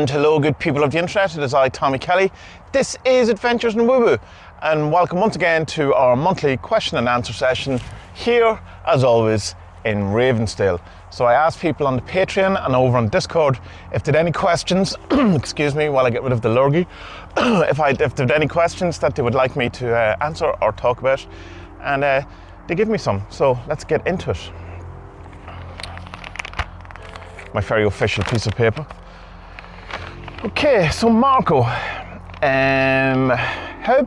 And hello, good people of the internet. It is I, Tommy Kelly. This is Adventures in Woo Woo, and welcome once again to our monthly question and answer session here, as always, in Ravensdale. So I asked people on the Patreon and over on Discord if they had any questions, excuse me, while I get rid of the lurgy, if they had any questions that they would like me to answer or talk about, and they give me some. So let's get into it. My very official piece of paper. Okay, so Marco, how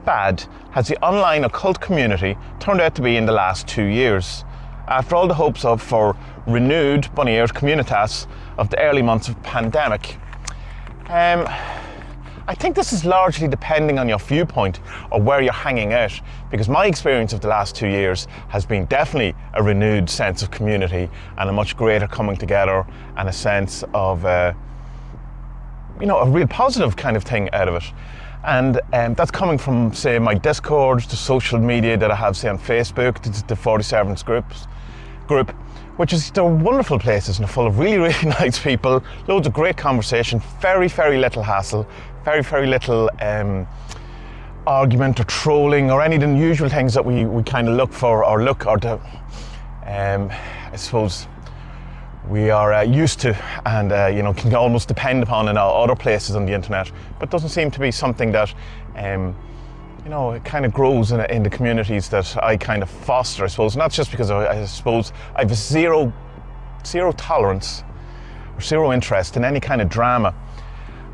bad has the online occult community turned out to be in the last 2 years? After all the hopes for renewed bunny ears communitas of the early months of pandemic. I think this is largely depending on your viewpoint or where you're hanging out, because my experience of the last 2 years has been definitely a renewed sense of community and a much greater coming together and a sense of a real positive kind of thing out of it. And that's coming from, say, my Discord, the social media that I have, say, on Facebook, the 47 group, which is, they're wonderful places and they're full of really, really nice people, loads of great conversation, very, very little hassle, very, very little argument or trolling or any of the usual things that we kind of look for or I suppose we are used to and can almost depend upon in other places on the internet, but doesn't seem to be something that it kind of grows in the communities that I kind of foster, I suppose. And that's just because I suppose I have zero tolerance or zero interest in any kind of drama.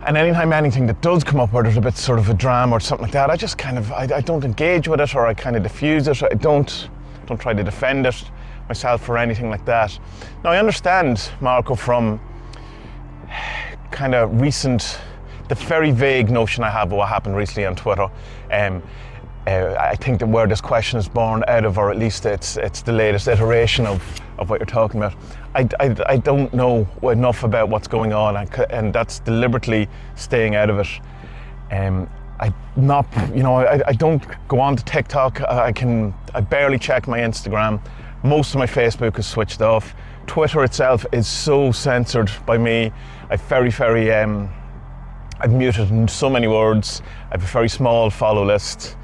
And anytime anything that does come up where there's a bit sort of a drama or something like that, I just kind of, I don't engage with it, or I kind of diffuse it. I don't try to defend it myself or anything like that. Now, I understand, Marco, from kind of the very vague notion I have of what happened recently on Twitter. I think that where this question is born out of, or at least it's the latest iteration of what you're talking about. I don't know enough about what's going on, and that's deliberately staying out of it. I don't go on to TikTok. I barely check my Instagram. Most of my Facebook is switched off. Twitter itself is so censored by me. I've muted so many words. I have a very small follow list.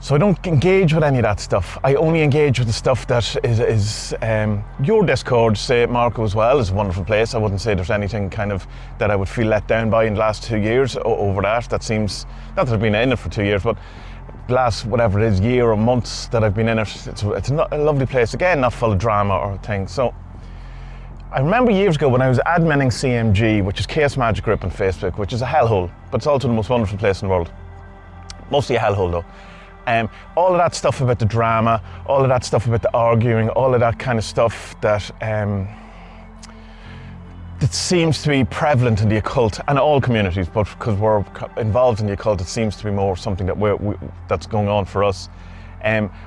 So I don't engage with any of that stuff. I only engage with the stuff that is your Discord, say, Marco, as well, is a wonderful place. I wouldn't say there's anything kind of that I would feel let down by in the last 2 years over that. That seems, not that I've been in it for 2 years, but the last, whatever it is, year or months that I've been in it, it's a lovely place. Again, not full of drama or things. So I remember years ago when I was adminning CMG, which is Chaos Magic group on Facebook, which is a hellhole, but it's also the most wonderful place in the world. Mostly a hellhole though. All of that stuff about the drama, all of that stuff about the arguing, all of that kind of stuff that seems to be prevalent in the occult and all communities, but because we're involved in the occult, it seems to be more something that that's going on for us.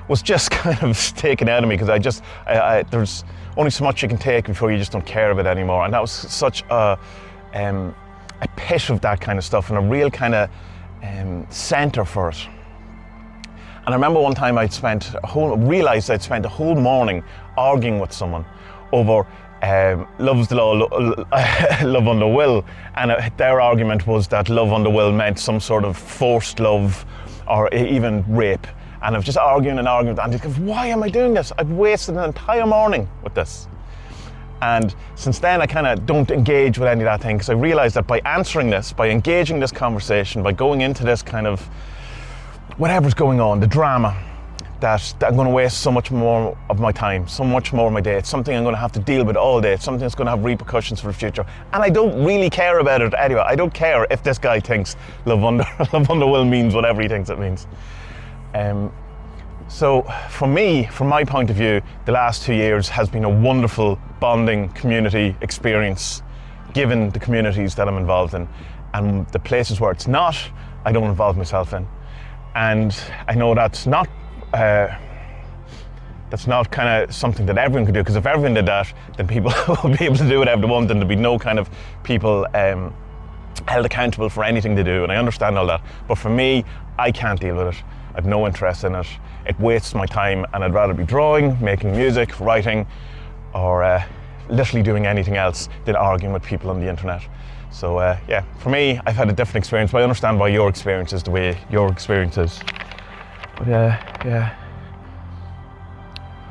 Was just kind of taken out of me, because there's only so much you can take before you just don't care of it anymore. And that was such a pit of that kind of stuff and a real kind of centre for it. And I remember one time realised I'd spent a whole morning arguing with someone over love's the law, love under will, and their argument was that love under will meant some sort of forced love or even rape. And I was just arguing and arguing, and I go, why am I doing this? I've wasted an entire morning with this. And since then I kind of don't engage with any of that thing, because I realised that by answering this, by engaging this conversation, by going into this kind of whatever's going on, the drama, that I'm going to waste so much more of my time, so much more of my day. It's something I'm going to have to deal with all day. It's something that's going to have repercussions for the future. And I don't really care about it anyway. I don't care if this guy thinks love under will means whatever he thinks it means. So from my point of view, the last 2 years has been a wonderful bonding community experience, given the communities that I'm involved in. And the places where it's not, I don't involve myself in. And I know that's not kind of something that everyone could do, because if everyone did that, then people will be able to do whatever they want, and there'd be no kind of people held accountable for anything they do. And I understand all that, but for me, I can't deal with it. I've no interest in it. It wastes my time, and I'd rather be drawing, making music, writing, or literally doing anything else than arguing with people on the internet. So yeah, for me, I've had a different experience, but I understand why your experience is the way your experience is. But yeah.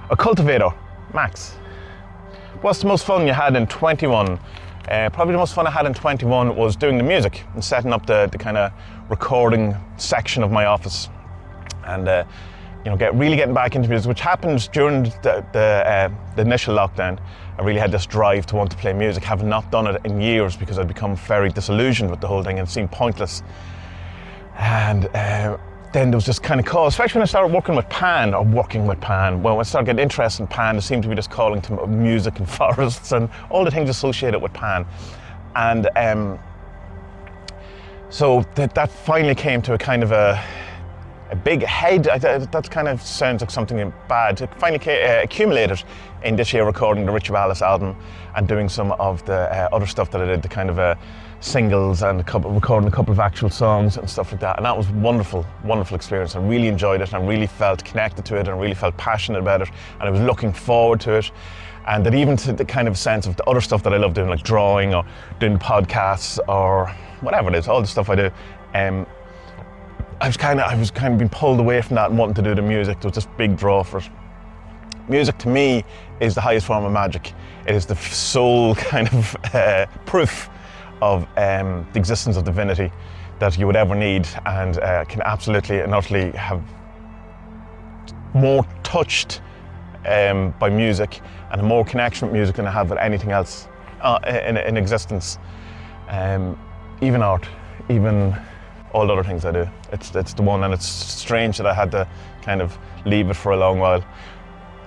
A cultivator, Max. What's the most fun you had in 21? Probably the most fun I had in 21 was doing the music and setting up the kind of recording section of my office, and you know, really getting back into music, which happened during the initial lockdown. I really had this drive to want to play music, having not done it in years because I'd become very disillusioned with the whole thing and it seemed pointless. And then there was this kind of call, especially when I started working with Pan. Well, when I started getting interested in Pan, there seemed to be this calling to music and forests and all the things associated with Pan. And so that finally came to a kind of a big head. That kind of sounds like something bad. It finally accumulated in this year recording the Ritualis album and doing some of the other stuff that I did, the kind of singles and recording a couple of actual songs and stuff like that. And that was wonderful experience. I really enjoyed it and really felt connected to it and really felt passionate about it. And I was looking forward to it. And that even to the kind of sense of the other stuff that I love doing, like drawing or doing podcasts or whatever it is, all the stuff I do, I was kind of being pulled away from that and wanting to do the music. There was this big draw for it. Music to me is the highest form of magic. It is the sole kind of proof of the existence of divinity that you would ever need, and can absolutely and utterly have more touched by music and more connection with music than I have with anything else in existence. Even art, even all the other things I do. It's the one, and it's strange that I had to kind of leave it for a long while.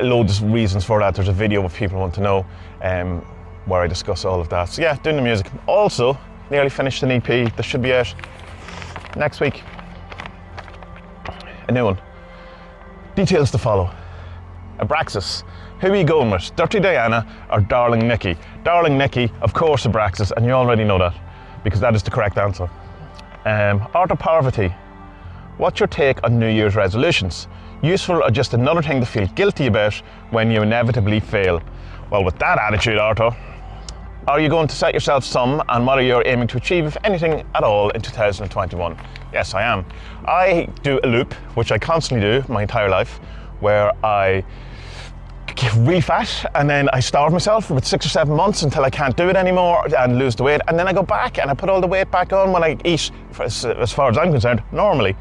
Loads of reasons for that. There's a video if people want to know where I discuss all of that. So yeah, doing the music. Also, nearly finished an EP that should be out next week. A new one. Details to follow. Abraxas. Who are you going with? Dirty Dianna or Darling Nikki? Darling Nikki, of course, Abraxas, and you already know that because that is the correct answer. Art of Parvati. What's your take on New Year's resolutions? Useful or just another thing to feel guilty about when you inevitably fail? Well, with that attitude, Arthur, are you going to set yourself some, and what are you aiming to achieve, if anything at all, in 2021? Yes, I am. I do a loop, which I constantly do my entire life, where I get really fat and then I starve myself for about 6 or 7 months until I can't do it anymore and lose the weight, and then I go back and I put all the weight back on when I eat, as far as I'm concerned, normally.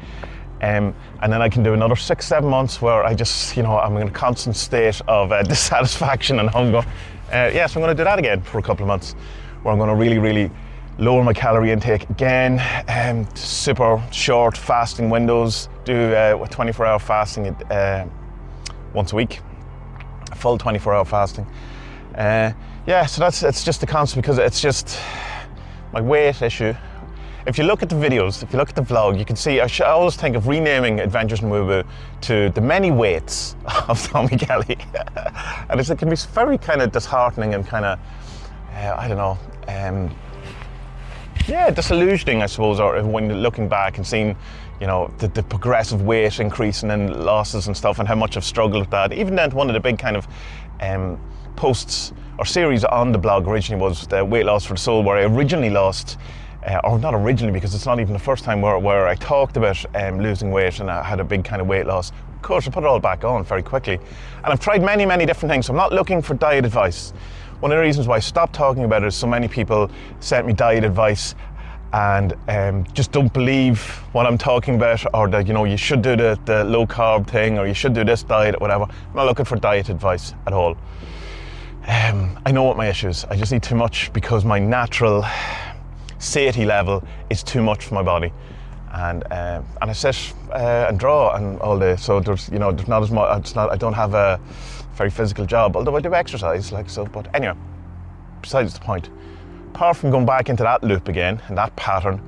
And then I can do another 6-7 months where I just, I'm in a constant state of dissatisfaction and hunger. Yes, I'm going to do that again for a couple of months, where I'm going to really, really lower my calorie intake again. Super short fasting windows, do 24-hour fasting once a week, full 24-hour fasting. So it's just a constant, because it's just my weight issue. If you look at the videos, if you look at the vlog, you can see I always think of renaming Adventures in Woo Woo to the many weights of Tommy Kelly. And it can be very kind of disheartening and kind of, disillusioning, I suppose, or when looking back and seeing, the progressive weight increasing and losses and stuff, and how much I've struggled with that. Even then, one of the big kind of posts or series on the blog originally was the Weight Loss for the Soul, where I originally lost, or not originally, because it's not even the first time where I talked about losing weight and I had a big kind of weight loss. Of course, I put it all back on very quickly. And I've tried many, many different things, so I'm not looking for diet advice. One of the reasons why I stopped talking about it is so many people sent me diet advice and just don't believe what I'm talking about, or that, you should do the low carb thing, or you should do this diet, or whatever. I'm not looking for diet advice at all. I know what my issue is. I just eat too much because my natural satiety level is too much for my body, and I sit and draw and all day, so there's not as much. I don't have a very physical job, although I do exercise, but anyway, besides the point. Apart from going back into that loop again and that pattern,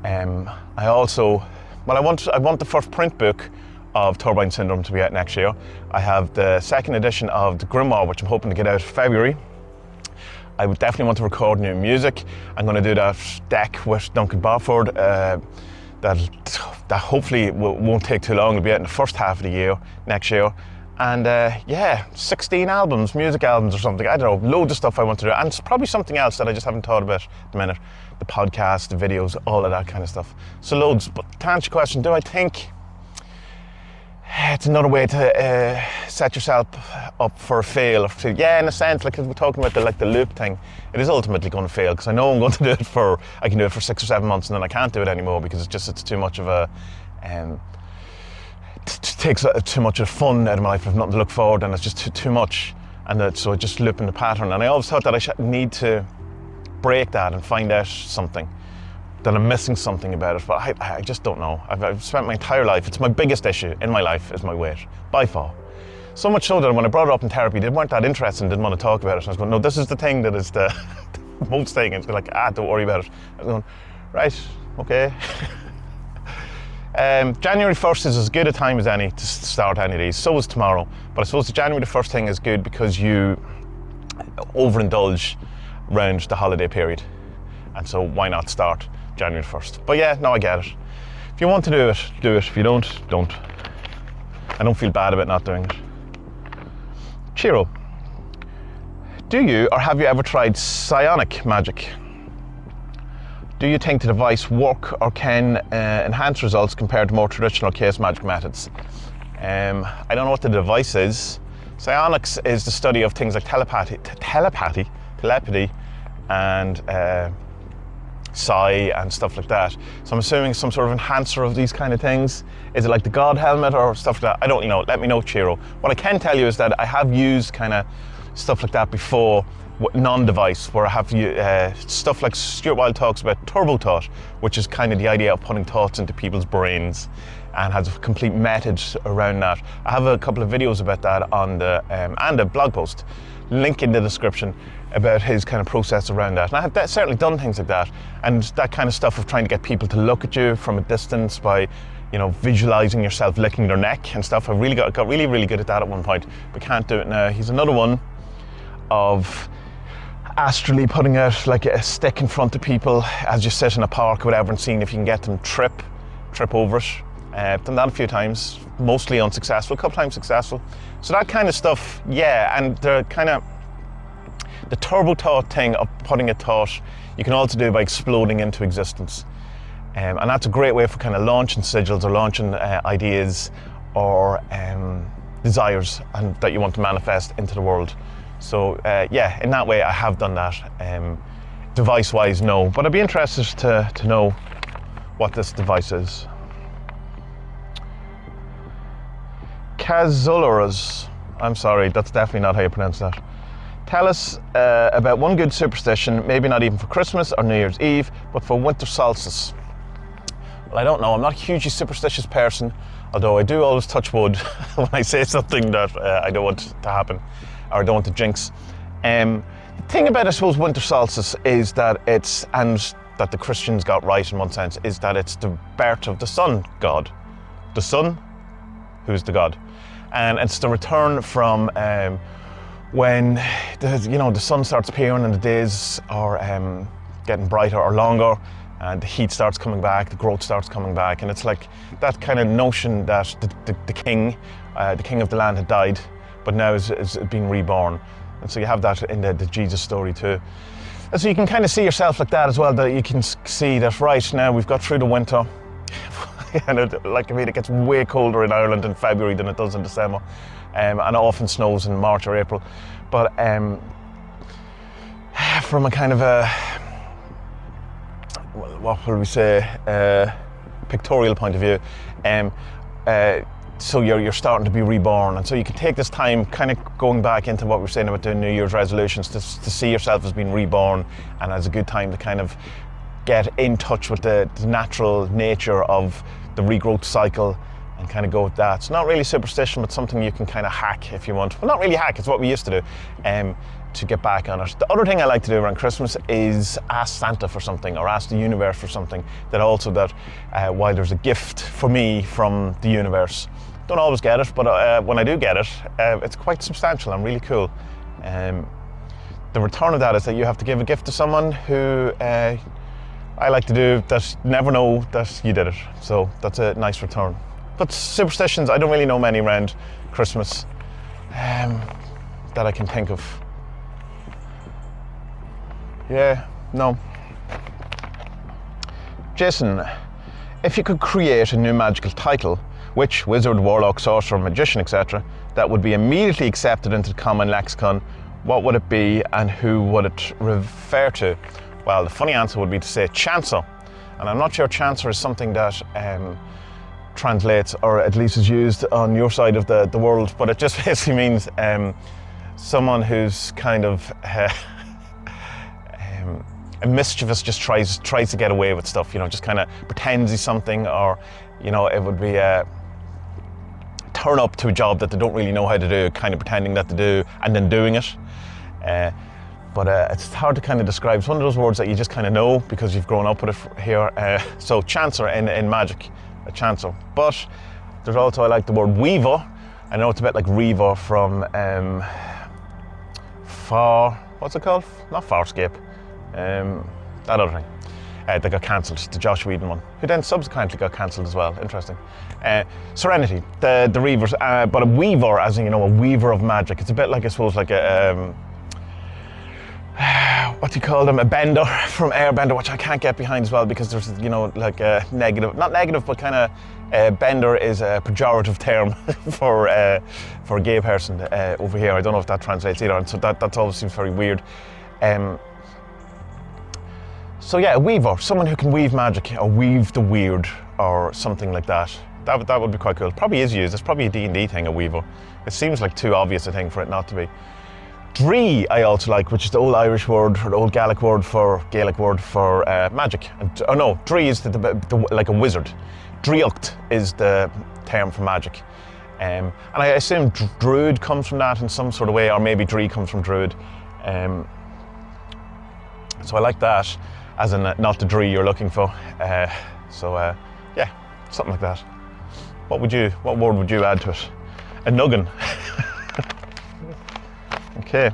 I want the first print book of Turbine Syndrome to be out next year. I have the second edition of the Grimoire, which I'm hoping to get out in February. I would definitely want to record new music. I'm going to do that deck with Duncan Barford. That hopefully won't take too long. It'll be out in the first half of the year, next year. And 16 albums, music albums or something. I don't know, loads of stuff I want to do. And it's probably something else that I just haven't thought about at the minute. the podcast, the videos, all of that kind of stuff. So loads. But to answer your question, do I think it's another way to set yourself up for a fail? Yeah, in a sense, like we're talking about the loop thing, it is ultimately going to fail, because I know I'm going to do it I can do it for 6 or 7 months, and then I can't do it anymore because it's too much of a, takes too much of fun out of my life. I've nothing to look forward, and it's just too much, and so I just loop in the pattern. And I always thought that I need to break that and find out something, that I'm missing something about it, but I just don't know. I've spent my entire life, it's my biggest issue in my life is my weight, by far. So much so that when I brought it up in therapy, they weren't that interested and didn't want to talk about it. And I was going, no, this is the thing that is the most thing. And it's like, don't worry about it. I was going, right, okay. January 1st is as good a time as any to start any of these. So is tomorrow. But I suppose the January the 1st thing is good because you overindulge around the holiday period. And so why not start January 1st? But yeah, no, I get it. If you want to do it, do it. If you don't, don't. I don't feel bad about not doing it. Chiro, do you or have you ever tried Psionic Magic? Do you think the device work or can enhance results compared to more traditional case magic methods? I don't know what the device is. Psionics is the study of things like telepathy, and psi and stuff like that. So I'm assuming some sort of enhancer of these kind of things. Is it like the God helmet or stuff like that? I don't know. Let me know, Chiro. What I can tell you is that I have used kind of stuff like that before, non-device, where I have stuff like Stuart Wilde talks about turbo thought, which is kind of the idea of putting thoughts into people's brains, and has a complete method around that. I have a couple of videos about that on the and a blog post, link in the description, about his kind of process around that. And I have certainly done things like that, and that kind of stuff of trying to get people to look at you from a distance by, visualizing yourself licking their neck and stuff. I really got really good at that at one point, but can't do it now. He's another one of astrally putting out like a stick in front of people as you sit in a park or whatever, and seeing if you can get them trip over it. I've done that a few times, mostly unsuccessful, a couple times successful. So that kind of stuff, yeah. And the turbo thought thing of putting a thought, you can also do by exploding into existence. And that's a great way for kind of launching sigils or launching ideas or desires and that you want to manifest into the world. So yeah, in that way I have done that. Device-wise, no, but I'd be interested to know what this device is. Kazularas, I'm sorry, that's definitely not how you pronounce that. Tell us about one good superstition, maybe not even for Christmas or New Year's Eve, but for winter solstice. Well, I don't know, I'm not a hugely superstitious person, although I do always touch wood when I say something that I don't want to happen, or I don't want to jinx. The thing about, I suppose, winter solstice is that that the Christians got right in one sense, is that it's the birth of the sun god. The sun, who's the god. And it's the return from when the sun starts appearing and the days are getting brighter or longer, and the heat starts coming back, the growth starts coming back, and it's like that kind of notion that the king of the land had died, but now is being reborn. And so you have that in the Jesus story too. And so you can kind of see yourself like that as well, that you can see that right now we've got through the winter. And it gets way colder in Ireland in February than it does in December, and it often snows in March or April. But from a kind of a, what will we say, pictorial point of view, so you're starting to be reborn, and so you can take this time kind of going back into what we were saying about doing New Year's resolutions, to see yourself as being reborn, and as a good time to kind of get in touch with the natural nature of the regrowth cycle and kind of go with that. It's not really superstition, but something you can kind of hack if you want. Well, not really hack, it's what we used to do, to get back on it. The other thing I like to do around Christmas is ask Santa for something, or ask the universe for something, while there's a gift for me from the universe. Don't always get it, but when I do get it, it's quite substantial and really cool. The return of that is that you have to give a gift to someone who I like to do that never know that you did it. So that's a nice return. But superstitions, I don't really know many around Christmas that I can think of. Yeah, no. Jason, if you could create a new magical title, which wizard, warlock, sorcerer, magician, etc., that would be immediately accepted into the common lexicon, what would it be and who would it refer to? Well, the funny answer would be to say Chancer. And I'm not sure Chancer is something that translates, or at least is used on your side of the world, but it just basically means someone who's kind of mischievous, just tries to get away with stuff, you know, just kind of pretends he's something, or, you know, it would be turn up to a job that they don't really know how to do, kind of pretending that they do, and then doing it. But it's hard to kind of describe. It's one of those words that you just kind of know because you've grown up with it here. So Chancer in magic, a Chancer. But there's also, I like the word weaver. I know it's a bit like Reaver from what's it called? Not Farscape. That other thing. That got cancelled, the Josh Whedon one, who then subsequently got cancelled as well. Interesting. Serenity, the Reavers, but a weaver, as in, you know, a weaver of magic. It's a bit like, I suppose, like a what do you call them? A bender from Airbender, which I can't get behind as well, because there's, you know, like a negative, not negative, but kind of bender is a pejorative term for a gay person over here. I don't know if that translates either, and so that always seems very weird. So yeah, a weaver, someone who can weave magic, or weave the weird, or something like that. That would be quite cool. Probably is used. It's probably a D&D thing, a weaver. It seems like too obvious a thing for it not to be. Dree I also like, which is the old Irish word, or the old Gaelic word for magic. No, Dree is like a wizard. Driocht is the term for magic. And I assume druid comes from that in some sort of way, or maybe Dree comes from druid. So I like that, as in not the Dree you're looking for. Yeah, something like that. What word would you add to it? A nuggin. Okay.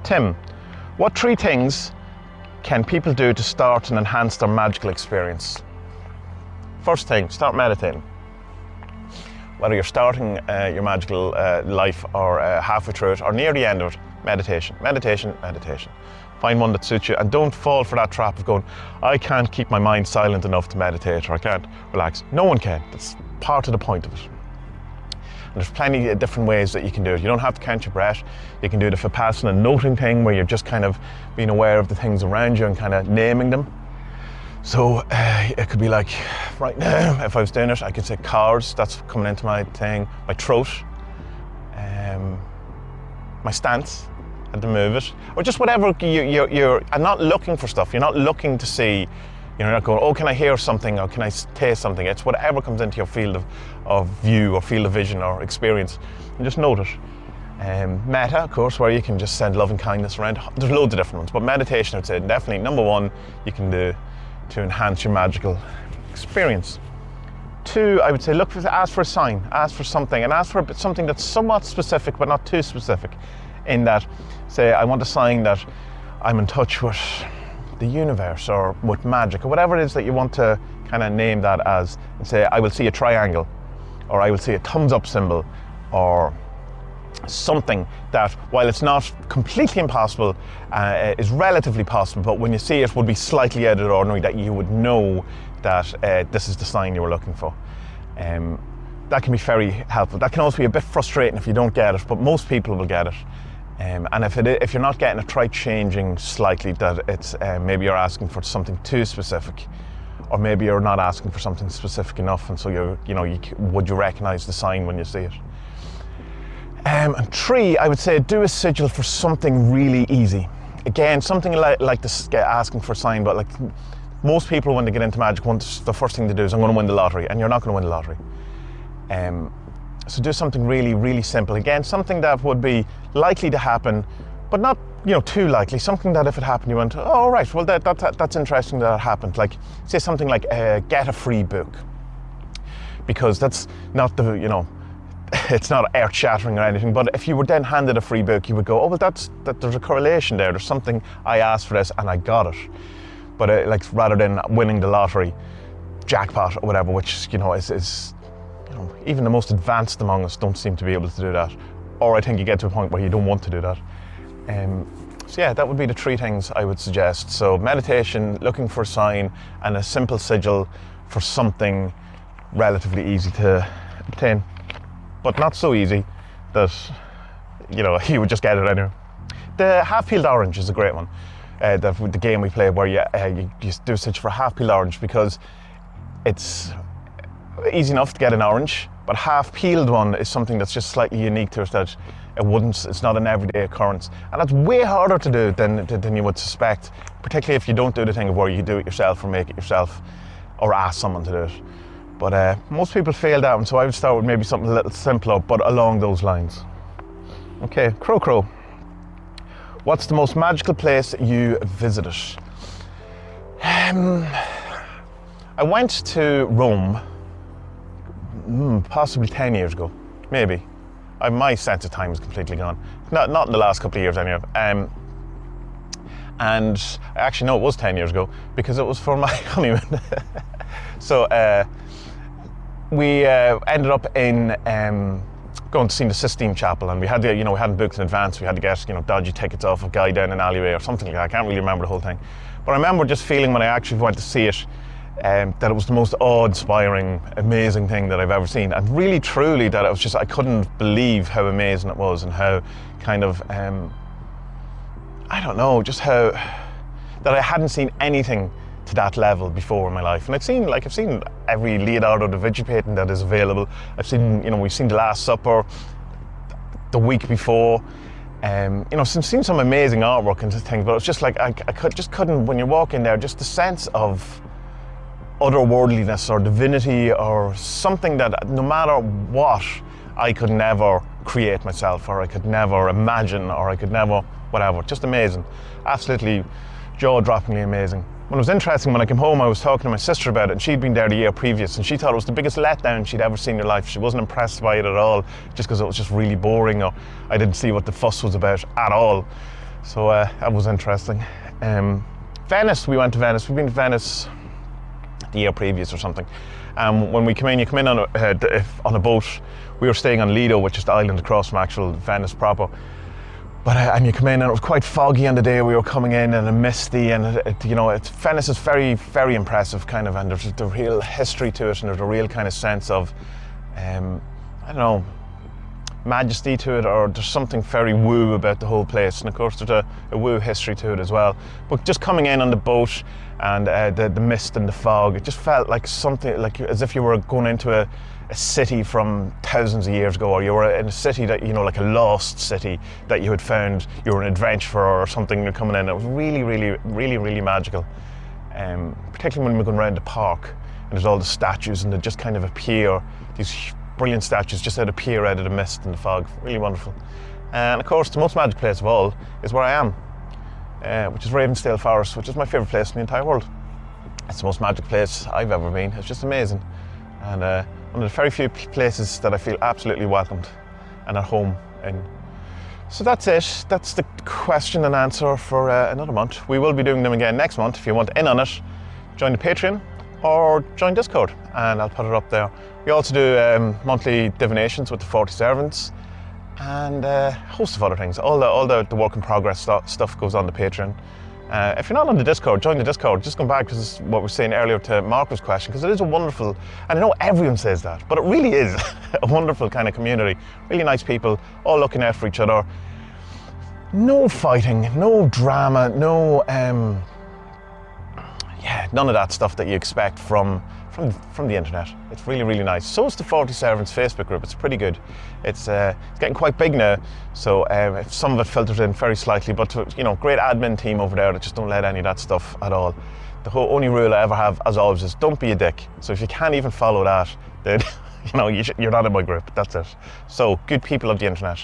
Tim, what 3 things can people do to start and enhance their magical experience? First thing, start meditating. Whether you're starting your magical life, or halfway through it, or near the end of it, meditation. Find one that suits you, and don't fall for that trap of going, I can't keep my mind silent enough to meditate, or I can't relax. No one can. That's part of the point of it. And there's plenty of different ways that you can do it. You don't have to count your breath. You can do the Vipassana noting thing, where you're just kind of being aware of the things around you and kind of naming them. So it could be like, right now, if I was doing it, I could say cars, that's coming into my thing, my throat, my stance, I had to move it, or just whatever you're not looking for stuff. You're not looking to see, you're not going, oh, can I hear something, or can I taste something? It's whatever comes into your field of view, or field of vision, or experience, and just note it. Metta, of course, where you can just send love and kindness around. There's loads of different ones, but meditation, I would say, definitely number 1 you can do to enhance your magical experience. 2, I would say, ask for a sign, ask for something, and ask for something that's somewhat specific, but not too specific. In that, say, I want a sign that I'm in touch with the universe, or with magic, or whatever it is that you want to kind of name that as, and say, I will see a triangle, or I will see a thumbs up symbol, or something that, while it's not completely impossible, is relatively possible, but when you see it would be slightly out of the ordinary, that you would know that this is the sign you were looking for. That can be very helpful. That can also be a bit frustrating if you don't get it, but most people will get it. And if you're not getting it, try changing slightly, that it's maybe you're asking for something too specific, or maybe you're not asking for something specific enough, and so would you recognize the sign when you see it? And 3, I would say, do a sigil for something really easy. Again, something like this, asking for a sign, but like most people when they get into magic, the first thing they do is, I'm going to win the lottery, and you're not going to win the lottery. So do something really, really simple. Again, something that would be likely to happen, but not too likely. Something that if it happened, you went, oh right, well that's interesting that it happened. Like, say something like get a free book, because that's not it's not earth-shattering or anything. But if you were then handed a free book, you would go, oh well, there's a correlation there. There's something, I asked for this and I got it. But like, rather than winning the lottery, jackpot or whatever, which is even the most advanced among us don't seem to be able to do that. Or I think you get to a point where you don't want to do that. So yeah, that would be the 3 things I would suggest. So meditation, looking for a sign, and a simple sigil for something relatively easy to obtain, but not so easy that, you know, you would just get it anyway. The half-peeled orange is a great one. The game we play where you do a sigil for a half-peeled orange, because it's easy enough to get an orange, but half-peeled one is something that's just slightly unique to it, that it's not an everyday occurrence. And that's way harder to do than you would suspect, particularly if you don't do the thing of where you do it yourself or make it yourself or ask someone to do it. But most people fail that one, so I would start with maybe something a little simpler, but along those lines. Okay, Crow. What's the most magical place you visited? I went to Rome possibly 10 years ago, maybe. My sense of time is completely gone. Not in the last couple of years anyway. And I actually know it was 10 years ago because it was for my honeymoon. So we ended up in going to see the Sistine Chapel, and we had to, we hadn't booked in advance. We had to get, dodgy tickets off a guy down an alleyway or something like that. I can't really remember the whole thing. But I remember just feeling when I actually went to see it, that it was the most awe-inspiring, amazing thing that I've ever seen. And really, truly, that it was just, I couldn't believe how amazing it was, and how kind of, I don't know, just how, that I hadn't seen anything to that level before in my life. And I've seen every Leonardo da Vinci painting that is available. I've seen, we've seen The Last Supper the week before. Seen some amazing artwork and things, but it's just like, I couldn't, when you walk in there, just the sense of otherworldliness or divinity or something that no matter what, I could never create myself, or I could never imagine, or I could never, whatever. Just amazing. Absolutely jaw-droppingly amazing. When it was interesting, when I came home, I was talking to my sister about it, and she'd been there the year previous, and she thought it was the biggest letdown she'd ever seen in her life. She wasn't impressed by it at all, just because it was just really boring, or I didn't see what the fuss was about at all. So that was interesting. Venice, we went to Venice. We've been to Venice the year previous or something. When we come in, you come in on a boat. We were staying on Lido, which is the island across from actual Venice proper. But and you come in, and it was quite foggy on the day we were coming in, and misty, and Venice is very, very impressive, kind of, and there's a real history to it, and there's a real kind of sense of, I don't know, majesty to it, or there's something very woo about the whole place, and of course there's a woo history to it as well. But just coming in on the boat, and the mist and the fog, it just felt like something, like as if you were going into a city from thousands of years ago, or you were in a city that, like a lost city that you had found, you were an adventurer or something, you're coming in. It was really, really, really, really magical. Particularly when we're going around the park, and there's all the statues, and they just kind of appear, these brilliant statues just appear out of the mist and the fog. Really wonderful. And of course, the most magic place of all is where I am, which is Ravensdale Forest, which is my favourite place in the entire world. It's the most magic place I've ever been. It's just amazing. And one of the very few places that I feel absolutely welcomed and at home in. So that's it. That's the question and answer for another month. We will be doing them again next month. If you want in on it, join the Patreon or join Discord, and I'll put it up there. We also do monthly divinations with the 40 servants, and a host of other things. All the work in progress stuff goes on the Patreon. If you're not on the Discord, join the Discord. Just come back, because this is what we were saying earlier to Marco's question, because it is a wonderful, and I know everyone says that, but it really is a wonderful kind of community. Really nice people, all looking out for each other. No fighting, no drama, no, none of that stuff that you expect from the internet. It's really, really nice. So is the 40 Servants Facebook group. It's pretty good. It's getting quite big now, so some of it filters in very slightly, but great admin team over there that just don't let any of that stuff at all. The only rule I ever have, as always, is don't be a dick. So if you can't even follow that, then you're not in my group. That's it. So good people of the internet.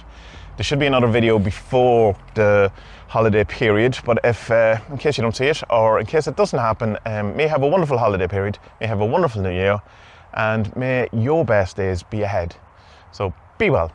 There should be another video before the holiday period, but if, in case you don't see it, or in case it doesn't happen, may have a wonderful holiday period, may have a wonderful new year, and may your best days be ahead. So be well.